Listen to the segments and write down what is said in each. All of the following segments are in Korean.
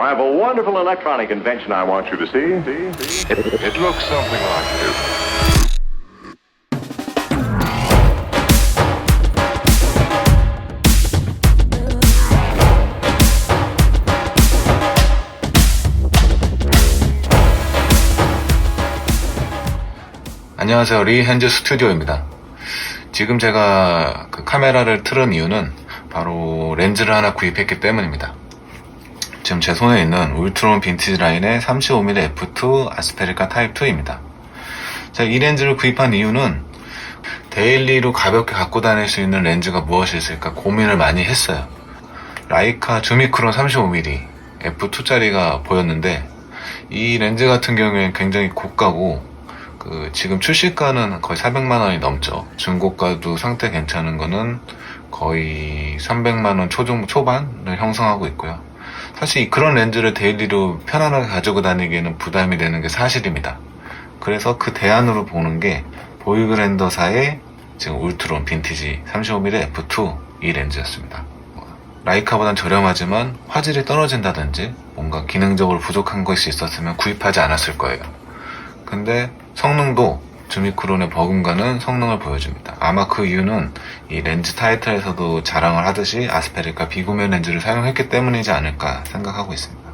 I have a wonderful electronic invention I want you to see. It looks something like this. 안녕하세요, 리핸즈 스튜디오입니다. 지금 제가 그 카메라를 틀은 이유는 바로 렌즈를 하나 구입했기 때문입니다. 지금 제 손에 있는 울트론 빈티지 라인의 35mm f2 아스페리카 타입 2입니다. 제가 이 렌즈를 구입한 이유는 데일리로 가볍게 갖고 다닐 수 있는 렌즈가 무엇이 있을까 고민을 많이 했어요. 라이카 주미크론 35mm f2짜리가 보였는데 이 렌즈 같은 경우에는 굉장히 고가고 지금 출시가는 거의 400만원이 넘죠. 중고가도 상태 괜찮은 거는 거의 300만원 초반을 형성하고 있고요. 사실 그런 렌즈를 데일리로 편안하게 가지고 다니기에는 부담이 되는 게 사실입니다. 그래서 그 대안으로 보는 게 보이그랜더사의 지금 울트론 빈티지 35mm f2 이 렌즈였습니다. 라이카보단 저렴하지만 화질이 떨어진다든지 뭔가 기능적으로 부족한 것이 있었으면 구입하지 않았을 거예요. 근데 성능도 주미크론의 버금가는 성능을 보여줍니다. 아마 그 이유는 이 렌즈 타이틀에서도 자랑을 하듯이 아스페리카 비구면 렌즈를 사용했기 때문이지 않을까 생각하고 있습니다.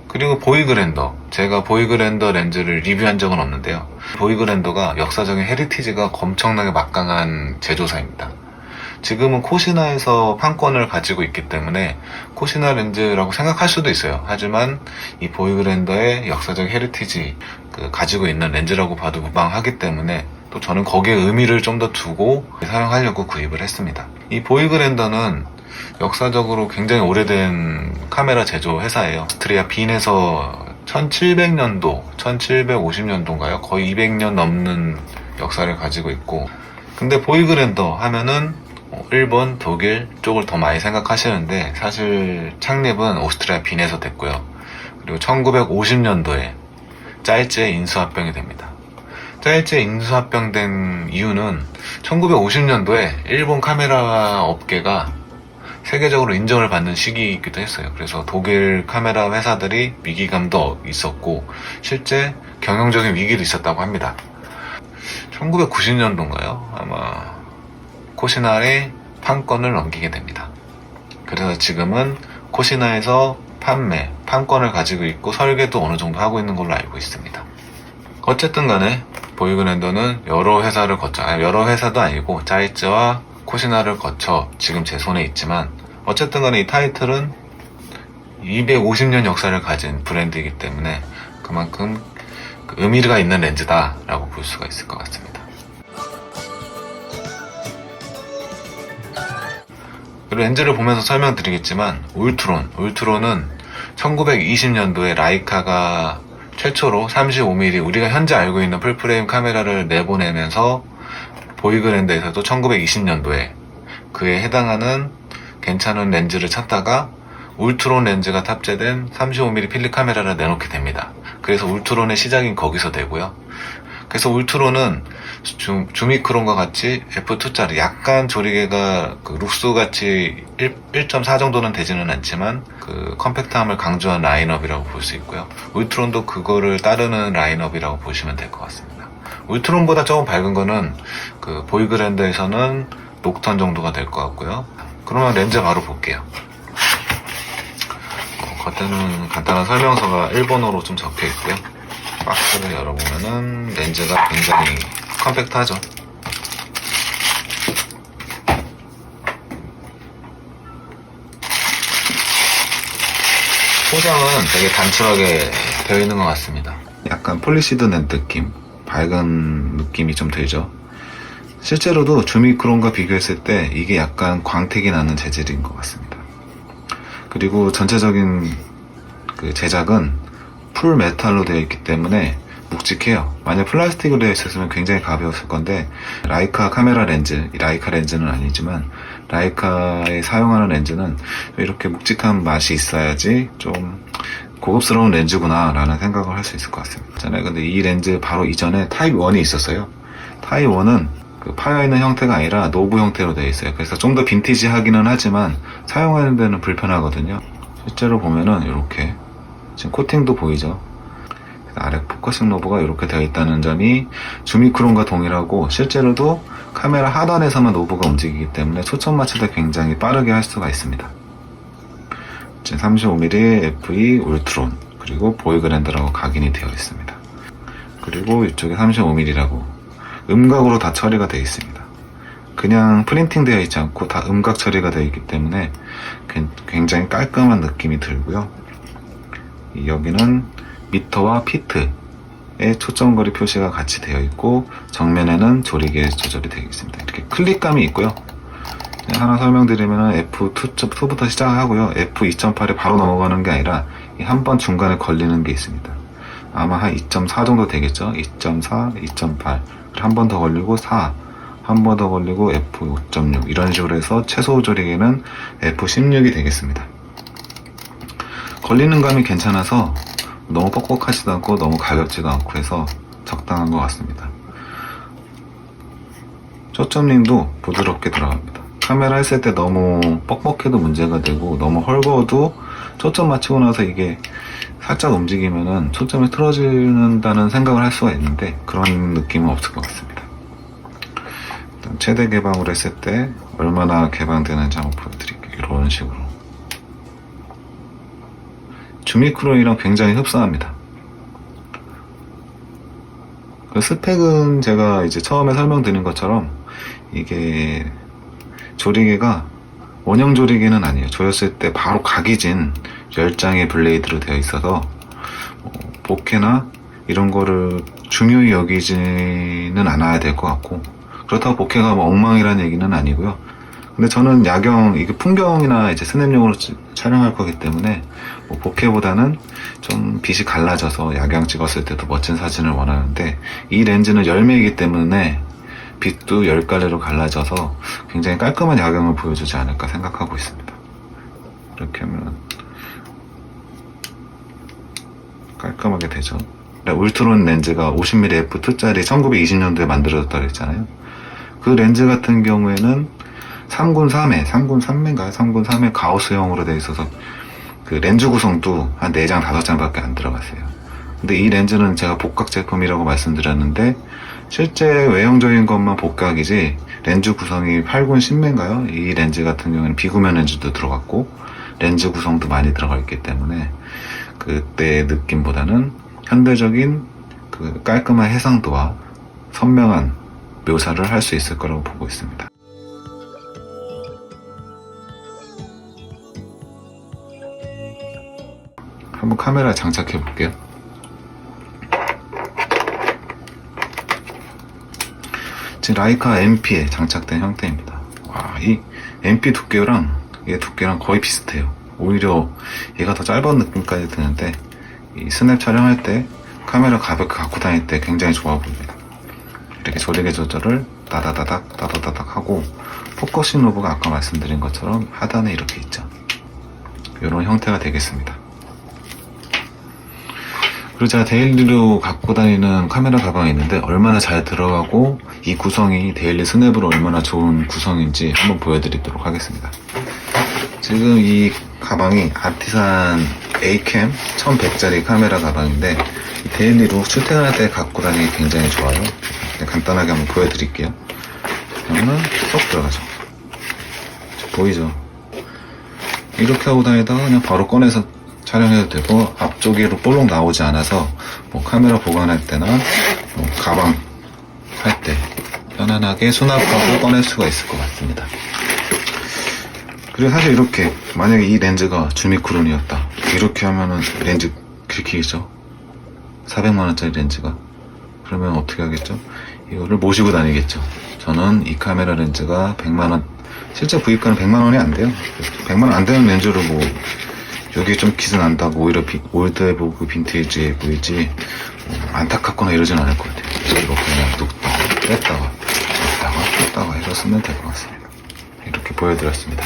그리고 보이그랜더, 제가 보이그랜더 렌즈를 리뷰한 적은 없는데요. 보이그랜더가 역사적인 헤리티지가 엄청나게 막강한 제조사입니다. 지금은 코시나에서 판권을 가지고 있기 때문에 코시나 렌즈라고 생각할 수도 있어요. 하지만 이 보이그랜더의 역사적 헤리티지 가지고 있는 렌즈라고 봐도 무방하기 때문에 또 저는 거기에 의미를 좀 더 두고 사용하려고 구입을 했습니다. 이 보이그랜더는 역사적으로 굉장히 오래된 카메라 제조 회사예요. 오스트리아 빈에서 1700년도, 1750년도인가요? 거의 200년 넘는 역사를 가지고 있고, 근데 보이그랜더 하면은 일본, 독일 쪽을 더 많이 생각하시는데 사실 창립은 오스트리아 빈에서 됐고요. 그리고 1950년도에 짜이찌에 인수합병이 됩니다. 짜이찌에 인수합병된 이유는 1950년도에 일본 카메라 업계가 세계적으로 인정을 받는 시기이기도 했어요. 그래서 독일 카메라 회사들이 위기감도 있었고 실제 경영적인 위기도 있었다고 합니다. 1990년도인가요? 아마 코시나에 판권을 넘기게 됩니다. 그래서 지금은 코시나에서 판권을 가지고 있고 설계도 어느 정도 하고 있는 걸로 알고 있습니다. 어쨌든 간에 보이그랜더는 여러 회사도 아니고 짜이츠와 코시나를 거쳐 지금 제 손에 있지만 어쨌든 간에 이 타이틀은 250년 역사를 가진 브랜드이기 때문에 그만큼 의미가 있는 렌즈다라고 볼 수가 있을 것 같습니다. 렌즈를 보면서 설명드리겠지만 울트론은 1920년도에 라이카가 최초로 35mm 우리가 현재 알고 있는 풀프레임 카메라를 내보내면서 보이그랜더에서도 1920년도에 그에 해당하는 괜찮은 렌즈를 찾다가 울트론 렌즈가 탑재된 35mm 필름 카메라를 내놓게 됩니다. 그래서 울트론의 시작인 거기서 되고요. 그래서 울트론은 주미크론과 같이 f2짜리 약간 조리개가 룩스같이 1.4 정도는 되지는 않지만 컴팩트함을 강조한 라인업이라고 볼 수 있고요. 울트론도 그거를 따르는 라인업이라고 보시면 될 것 같습니다. 울트론보다 조금 밝은 거는 보이그랜더에서는 녹턴 정도가 될 것 같고요. 그러면 렌즈 바로 볼게요. 겉에는 간단한 설명서가 일본어로 좀 적혀 있고요. 박스를 열어보면은 렌즈가 굉장히 컴팩트하죠. 포장은 되게 단출하게 되어 있는 것 같습니다. 약간 폴리시드 낸 느낌, 밝은 느낌이 좀 들죠. 실제로도 주미크론과 비교했을 때 이게 약간 광택이 나는 재질인 것 같습니다. 그리고 전체적인 제작은 풀 메탈로 되어 있기 때문에 묵직해요. 만약 플라스틱으로 되어 있었으면 굉장히 가벼웠을 건데 라이카 카메라 렌즈, 라이카 렌즈는 아니지만 라이카에 사용하는 렌즈는 이렇게 묵직한 맛이 있어야지 좀 고급스러운 렌즈구나 라는 생각을 할 수 있을 것 같습니다. 근데 이 렌즈 바로 이전에 타입 1이 있었어요. 타입 1은 그 파여있는 형태가 아니라 노브 형태로 되어 있어요. 그래서 좀 더 빈티지하기는 하지만 사용하는 데는 불편하거든요. 실제로 보면은 이렇게 지금 코팅도 보이죠. 아래 포커싱 노브가 이렇게 되어 있다는 점이 주미크론과 동일하고, 실제로도 카메라 하단에서만 노브가 움직이기 때문에 초점 맞출 때 굉장히 빠르게 할 수가 있습니다. 35mm FE 울트론, 그리고 보이그랜드라고 각인이 되어 있습니다. 그리고 이쪽에 35mm라고 음각으로 다 처리가 되어 있습니다. 그냥 프린팅 되어 있지 않고 다 음각 처리가 되어 있기 때문에 굉장히 깔끔한 느낌이 들고요. 여기는 미터와 피트의 초점거리 표시가 같이 되어 있고, 정면에는 조리개 조절이 되어 있습니다. 이렇게 클릭감이 있고요. 하나 설명드리면 F2.2부터 시작하고요. F2.8에 바로 넘어가는 게 아니라 한 번 중간에 걸리는 게 있습니다. 아마 한 2.4 정도 되겠죠. 2.4, 2.8, 한 번 더 걸리고 4, 한 번 더 걸리고 F5.6, 이런 식으로 해서 최소 조리개는 F16이 되겠습니다. 걸리는 감이 괜찮아서 너무 뻑뻑하지도 않고 너무 가볍지도 않고 해서 적당한 것 같습니다. 초점링도 부드럽게 들어갑니다. 카메라 했을 때 너무 뻑뻑해도 문제가 되고, 너무 헐거워도 초점 맞추고 나서 이게 살짝 움직이면은 초점이 틀어지는다는 생각을 할 수가 있는데, 그런 느낌은 없을 것 같습니다. 일단 최대 개방으로 했을 때 얼마나 개방되는지 한번 보여드릴게요. 이런 식으로. 주미크론이랑 굉장히 흡사합니다. 그 스펙은 제가 이제 처음에 설명드린 것처럼 이게 조리개가 원형 조리개는 아니에요. 조였을 때 바로 각이 진 10장의 블레이드로 되어 있어서 보케나 이런 거를 중요히 여기지는 않아야 될 것 같고, 그렇다고 보케가 뭐 엉망이라는 얘기는 아니고요. 근데 저는 야경, 이게 풍경이나 이제 스냅용으로 촬영할 거기 때문에 뭐 보케보다는 좀 빛이 갈라져서 야경 찍었을 때도 멋진 사진을 원하는데, 이 렌즈는 열매이기 때문에 빛도 10갈래로 갈라져서 굉장히 깔끔한 야경을 보여주지 않을까 생각하고 있습니다. 이렇게 하면 깔끔하게 되죠. 울트론 렌즈가 50mm f2짜리 1920년도에 만들어졌다고 했잖아요. 그 렌즈 같은 경우에는 3군 3회인가요? 3군 3회 가우스형으로 되어 있어서 그 렌즈 구성도 한 4장, 5장밖에 안 들어갔어요. 근데 이 렌즈는 제가 복각 제품이라고 말씀드렸는데, 실제 외형적인 것만 복각이지 렌즈 구성이 8군 10매인가요? 이 렌즈 같은 경우는 비구면 렌즈도 들어갔고 렌즈 구성도 많이 들어가 있기 때문에 그때의 느낌보다는 현대적인 그 깔끔한 해상도와 선명한 묘사를 할 수 있을 거라고 보고 있습니다. 한번 카메라 장착해 볼게요. 지금 라이카 MP에 장착된 형태입니다. 와, 이 MP 두께랑 얘 두께랑 거의 비슷해요. 오히려 얘가 더 짧은 느낌까지 드는데, 이 스냅 촬영할 때 카메라 가볍게 갖고 다닐 때 굉장히 좋아 보입니다. 이렇게 조리개 조절을 따다다닥 하고, 포커싱 로브가 아까 말씀드린 것처럼 하단에 이렇게 있죠. 이런 형태가 되겠습니다. 그리고 제가 데일리로 갖고 다니는 카메라 가방이 있는데, 얼마나 잘 들어가고 이 구성이 데일리 스냅으로 얼마나 좋은 구성인지 한번 보여드리도록 하겠습니다. 지금 이 가방이 아티산 A캠 1100짜리 카메라 가방인데, 데일리로 출퇴근할 때 갖고 다니기 굉장히 좋아요. 간단하게 한번 보여드릴게요. 그러면 쏙 들어가죠. 보이죠? 이렇게 하고 다니다가 그냥 바로 꺼내서 촬영해도 되고, 앞쪽으로 볼록 나오지 않아서 뭐 카메라 보관할 때나 뭐 가방 할 때 편안하게 수납하고 꺼낼 수가 있을 것 같습니다. 그리고 사실 이렇게 만약에 이 렌즈가 주미크론이었다, 이렇게 하면은 렌즈 긁히겠죠. 400만원짜리 렌즈가. 그러면 어떻게 하겠죠? 이거를 모시고 다니겠죠. 저는 이 카메라 렌즈가 100만원, 실제 구입가는 100만원이 안 돼요. 100만원 안 되는 렌즈로 뭐 여기 좀 기스 난다고 오히려 올드해 보고 빈티지해 보이지 안타깝거나 이러진 않을 것 같아요. 이렇게 그냥 눕다가 뺐다가 뺐다가 해서 쓰면 될 것 같습니다. 이렇게 보여드렸습니다.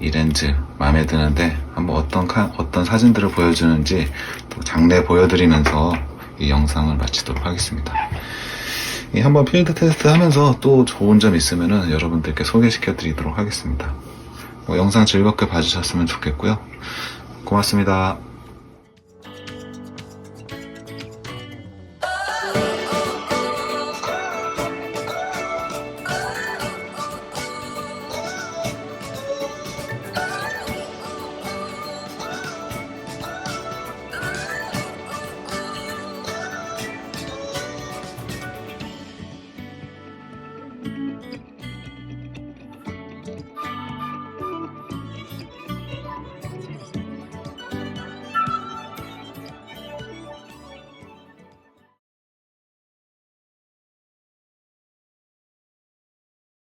이 렌즈 마음에 드는데, 한번 어떤 사진들을 보여주는지 또 장내 보여드리면서 이 영상을 마치도록 하겠습니다. 한번 필드 테스트 하면서 또 좋은 점 있으면은 여러분들께 소개시켜 드리도록 하겠습니다. 영상 즐겁게 봐주셨으면 좋겠고요. 고맙습니다.